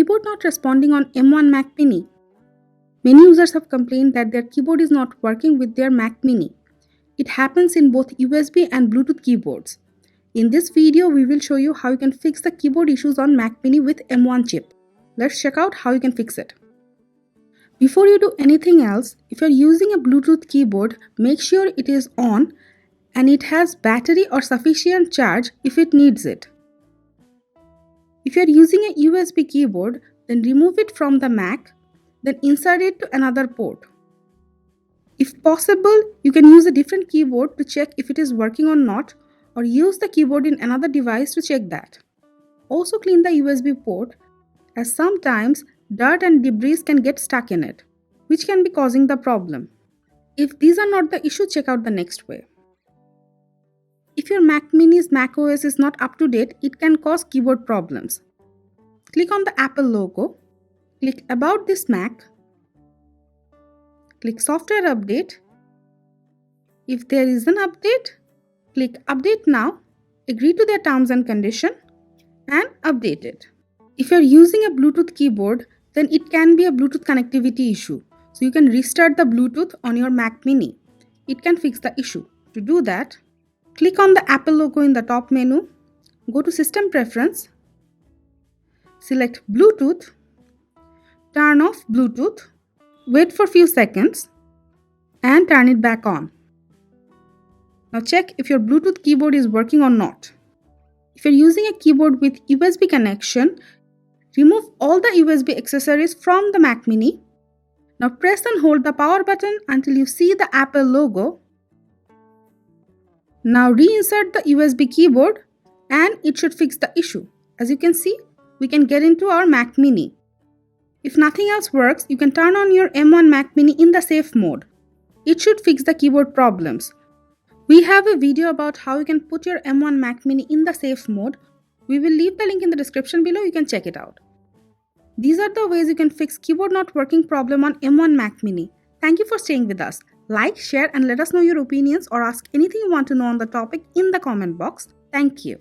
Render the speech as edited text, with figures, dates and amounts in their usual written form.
keyboard not responding on M1 Mac Mini? Many users have complained that their keyboard is not working with their Mac Mini. It happens in both USB and Bluetooth keyboards. In this video, we will show you how you can fix the keyboard issues on Mac Mini with M1 chip. Let's check out how you can fix it. Before you do anything else, if you are using a Bluetooth keyboard, make sure it is on and it has battery or sufficient charge if it needs it. If you are using a USB keyboard, then remove it from the Mac, then insert it to another port. If possible, you can use a different keyboard to check if it is working or not, or use the keyboard in another device to check that. Also clean the USB port, as sometimes dirt and debris can get stuck in it, which can be causing the problem. If these are not the issue, check out the next way. If your Mac Mini's macOS is not up to date, it can cause keyboard problems. Click on the Apple logo, click About this Mac, click Software Update. If there is an update, click Update Now, agree to their terms and conditions, and update it. If you are using a Bluetooth keyboard, then it can be a Bluetooth connectivity issue. So you can restart the Bluetooth on your Mac Mini. It can fix the issue. To do that, click on the Apple logo in the top menu, go to System Preference, select Bluetooth, turn off Bluetooth, wait for a few seconds, and turn it back on. Now check if your Bluetooth keyboard is working or not. If you're using a keyboard with USB connection, remove all the USB accessories from the Mac Mini. Now press and hold the power button until you see the Apple logo. Now reinsert the USB keyboard and it should fix the issue. As you can see, we can get into our Mac Mini. If nothing else works, you can turn on your M1 Mac Mini in the safe mode. It should fix the keyboard problems. We have a video about how you can put your M1 Mac Mini in the safe mode. We will leave the link in the description below, you can check it out. These are the ways you can fix keyboard not working problem on M1 Mac Mini. Thank you for staying with us. Like, share and let us know your opinions or ask anything you want to know on the topic in the comment box. Thank you.